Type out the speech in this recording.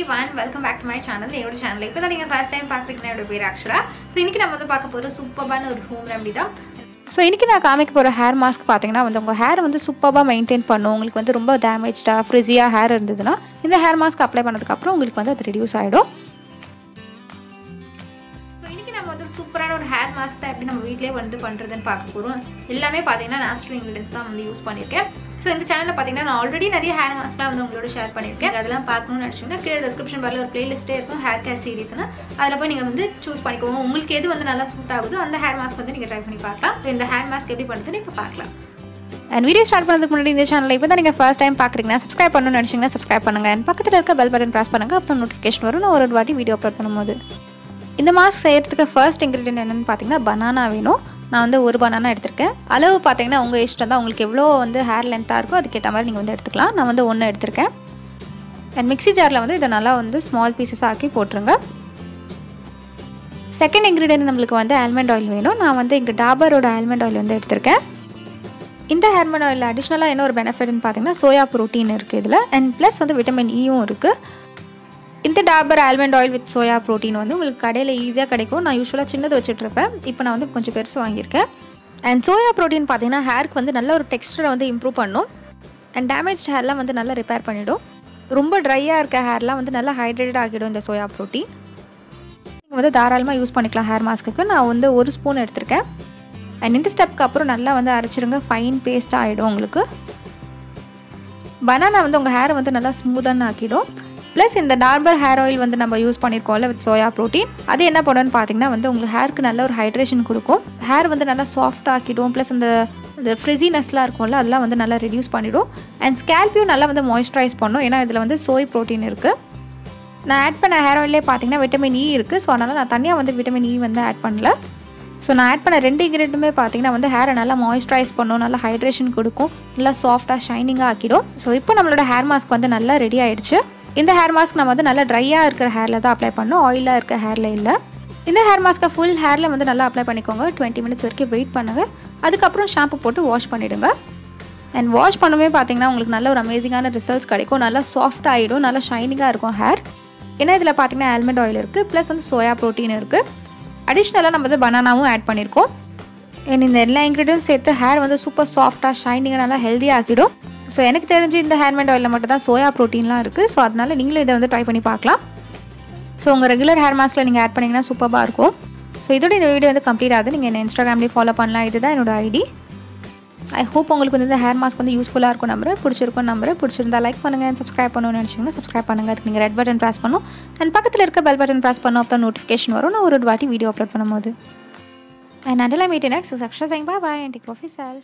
everyone, welcome back to my channel. என்னோட சேனலை இப்போ தான் நீங்கள் ஃபர்ஸ்ட் டைம் பார்க்குறீங்கன்னா என்னோட பேர் அக்ஷரா. ஸோ இன்றைக்கி நம்ம வந்து பார்க்க போகிற சூப்பரான ஒரு ஹோம் ரெமடி தான். ஸோ இன்றைக்கி நான் காமிக்க போகிற ஹேர் மாஸ்க் பார்த்தீங்கன்னா வந்து உங்கள் ஹேர் வந்து சூப்பராக மெயின்டைன் பண்ணும். உங்களுக்கு வந்து ரொம்ப டேமேஜ்டாக ஃப்ரிஸியாக ஹேர் இருந்ததுன்னா இந்த ஹேர் மாஸ்க் அப்ளை பண்ணதுக்கப்புறம் உங்களுக்கு வந்து அது ரெடியூஸ் ஆகிடும். ஸோ இன்றைக்கி நம்ம வந்து சூப்பரான ஒரு ஹேர் மாஸ்க் தான் எப்படி நம்ம வீட்டிலே வந்து பண்ணுறதுன்னு பார்க்க போகிறோம். எல்லாமே பார்த்தீங்கன்னா நேச்சுரல் இன்க்ரீடியன்ஸ் தான் வந்து யூஸ் பண்ணியிருக்கேன். ஸோ இந்த சேனலில் பார்த்தீங்கன்னா நான் ஆல்ரெடி நிறைய ஹேர் மாஸ்க்லாம் வந்து உங்களோட ஷேர் பண்ணியிருக்கேன். அதெல்லாம் பார்க்கணும்னு நினச்சிங்கன்னா கீழே டிஸ்கிரிப்ஷன் பாரில் ஒரு பிளேலிஸ்ட்டே இருக்கும் ஹேர் கேர் சீரீஸ்னு. அதில் போய் நீங்கள் வந்து சூஸ் பண்ணிக்கோங்க. உங்களுக்கு எது வந்து நல்லா சூட் ஆகுதோ அந்த ஹேர் மாஸ்க் வந்து நீங்கள் ட்ரை பண்ணி பார்க்கலாம். ஸோ இந்த ஹேர் மாஸ்க் எப்படி பண்ணுறதுன்னு இப்போ பார்க்கலாம். அண்ட் வீடியோ ஸ்டார்ட் பண்ணுறதுக்கு முன்னாடி இந்த சேனலில் இப்போ தான் நீங்கள் ஃபர்ஸ்ட் டைம் பார்க்குறீங்கன்னா சப்ஸ்கிரைப் பண்ணணும்னு நினச்சிங்கன்னா சப்ஸ்கிரைப் பண்ணுங்கள். அண்ட் பக்கத்தில் இருக்க பெல் பட்டன் ப்ரெஸ் பண்ணுங்கள். அப்புறம் நோட்டிஃபிகேஷன் வரும் நான் ஒரு வாட்டி வீடியோ அப்லோட் பண்ணும்போது. இந்த மாஸ்க் செய்கிறதுக்கு ஃபர்ஸ்ட் இன்க்ரீடியன்ட் என்னென்னு பார்த்தீங்கன்னா பனானா வேணும். நான் வந்து ஒரு பனானா எடுத்திருக்கேன். அளவு பார்த்தீங்கன்னா உங்கள் இஷ்டம் தான். உங்களுக்கு எவ்வளோ வந்து ஹேர் லென்த்தாக இருக்கோ அதுக்கேற்ற மாதிரி நீங்கள் வந்து எடுத்துக்கலாம். நான் வந்து 1 எடுத்திருக்கேன். அண்ட் மிக்ஸி ஜாரில் வந்து இதை நல்லா வந்து ஸ்மால் பீசஸ் ஆக்கி போட்டுருங்க. செகண்ட் இன்க்ரீடியன்ட் நம்மளுக்கு வந்து ஆல்மண்ட் ஆயில் வேணும். நான் வந்து இங்கே டாபரோட ஆல்மண்ட் ஆயில் வந்து எடுத்திருக்கேன். இந்த ஆல்மண்ட் ஆயில் அடிஷ்னலாக என்ன ஒரு பெனிஃபிட்னு பார்த்தீங்கன்னா சோயா ப்ரோட்டீன் இருக்குது இதில். அண்ட் ப்ளஸ் வந்து விட்டமின் ஈயும் இருக்குது. இந்த Dabur almond oil with soya protein வந்து உங்களுக்கு கடையில் ஈஸியாக கிடைக்கும். நான் யூஸ்வலாக சின்னது வச்சுட்ருப்பேன். இப்போ நான் வந்து கொஞ்சம் பெருசு வாங்கியிருக்கேன். அண்ட் சோயா ப்ரோட்டீன் பார்த்தீங்கன்னா ஹேருக்கு வந்து நல்ல ஒரு டெக்ஸ்டரை வந்து இம்ப்ரூவ் பண்ணும். அண்ட் டேமேஜ் ஹேர்லாம் வந்து நல்லா ரிப்பேர் பண்ணிவிடும். ரொம்ப ட்ரையாக இருக்க ஹேர்லாம் வந்து நல்லா ஹைட்ரேட்டட் ஆகிடும் இந்த சோயா ப்ரோட்டீன். நீங்கள் வந்து தாராளமாக யூஸ் பண்ணிக்கலாம் ஹேர் மாஸ்க்கு. நான் வந்து 1 ஸ்பூன் எடுத்திருக்கேன். அண்ட் இந்த ஸ்டெப்க்கு அப்புறம் நல்லா வந்து அரைச்சிருங்க. ஃபைன் பேஸ்ட்டாக ஆகிடும் உங்களுக்கு. பனானா வந்து உங்கள் ஹேரை வந்து நல்லா ஸ்மூத்தான ஆக்கிடும். ப்ளஸ் இந்த டாபர் ஹேர் ஆயில் வந்து நம்ம யூஸ் பண்ணியிருக்கோம்ல வித் சோயா ப்ரோட்டீன், அது என்ன பண்ணுன்னு பார்த்தீங்கன்னா வந்து உங்களுக்கு ஹேருக்கு நல்ல ஒரு ஹைட்ரேஷன் கொடுக்கும். ஹேர் வந்து நல்லா சாஃப்ட் ஆக்கிடும். ப்ளஸ் இந்த ஃப்ரிஸினஸ்லாம் இருக்கும்ல அதெல்லாம் வந்து நல்லா ரெடியூஸ் பண்ணிவிடும். அண்ட் ஸ்கேல்ப்பையும் நல்லா வந்து மாய்ஸ்சரைஸ் பண்ணும். ஏன்னா இதில் வந்து சோய் ப்ரோட்டீன் இருக்குது. நான் ஆட் பண்ண ஹேர் ஆயிலே பார்த்தீங்கன்னா விட்டமின் இ இருக்குது. ஸோ அதனால் நான் தனியாக வந்து விட்டமின் இ வந்து ஆட் பண்ணல. ஸோ நான் ஆட் பண்ண 2 இன்க்ரீடியன்ட்டுமே பார்த்தீங்கன்னா வந்து ஹேரை நல்லா மாய்ஸ்சரைஸ் பண்ணும், நல்லா ஹைட்ரேஷன் கொடுக்கும், நல்லா சாஃப்டாக ஷைனிங்காக ஆக்கிடும். ஸோ இப்போ நம்மளோட ஹேர் மாஸ்க் வந்து நல்லா ரெடி ஆகிடுச்சு. இந்த ஹேர் மாஸ்க் நம்ம வந்து நல்லா ட்ரையாக இருக்கிற ஹேரில் தான் அப்ளை பண்ணணும், ஆயிலாக இருக்க ஹேரில் இல்லை. இந்த ஹேர் மாஸ்க்கை ஃபுல் ஹேரில் வந்து நல்லா அப்ளை பண்ணிக்கோங்க. 20 மினிட்ஸ் வரைக்கும் வெயிட் பண்ணுங்கள். அதுக்கப்புறம் ஷாம்பு போட்டு வாஷ் பண்ணிவிடுங்க. அண்ட் வாஷ் பண்ணுமே பார்த்தீங்கன்னா உங்களுக்கு நல்ல ஒரு அமேசிங்கான ரிசல்ட்ஸ் கிடைக்கும். நல்லா சாஃப்ட் ஆகிடும், நல்லா ஷைனிங்காக இருக்கும் ஹேர். ஏன்னா இதில் பார்த்தீங்கன்னா ஆல்மண்ட் ஆயில் இருக்குது, ப்ளஸ் வந்து சோயா ப்ரோட்டீன் இருக்குது. அடிஷ்னலாக நம்ம வந்து பனானாவும் ஆட் பண்ணியிருக்கோம். அண்ட் இந்த எல்லா இன்க்ரீடியன்ஸ் சேர்த்து ஹேர் வந்து சூப்பர் சாஃப்டாக ஷைனிங்காக நல்லா ஹெல்த்தியாக ஆக்கிடும். ஸோ எனக்கு தெரிஞ்சு இந்த ஹேர்மண்ட் ஆயிலில் மட்டும் தான் சோயா ப்ரோட்டீன்லாம் இருக்குது. ஸோ அதனால் நீங்களும் இதை வந்து ட்ரை பண்ணி பார்க்கலாம். ஸோ உங்கள் ரெகுலர் ஹேர் மாஸ்கில் நீங்கள் ஆட் பண்ணிங்கன்னா சூப்பராக இருக்கும். ஸோ இதோட இந்த வீடியோ வந்து கம்ப்ளீட் ஆகுது. நீங்கள் என்ன இன்ஸ்டாகிராம்லேயே ஃபாலோ பண்ணலாம். இதுதான் என்னோட ஐடி. ஐ ஹோப் உங்களுக்கு வந்து இந்த ஹேர் மாஸ்க் வந்து யூஸ்ஃபுல்லாக இருக்கும் நம்புறேன். பிடிச்சிருந்தா லைக் பண்ணுங்கள். அண்ட் சப்ஸ்கிரைப் பண்ணணும்னு நினச்சிங்கன்னா சப்ஸ்கிரைப் பண்ணுங்கள். அதுக்கு நீங்கள் ரெட் பட்டன் ப்ரெஸ் பண்ணணும். அண்ட் பக்கத்தில் இருக்க பெல் பட்டன் ப்ரெஸ் பண்ணோம். அப்போ நோட்டிஃபிகேஷன் வரும் நான் ஒரு வாட்டி வீடியோ அப்லோட் பண்ணும்போது. And until I meet you next, this is Akshay saying bye bye and take care of yourself.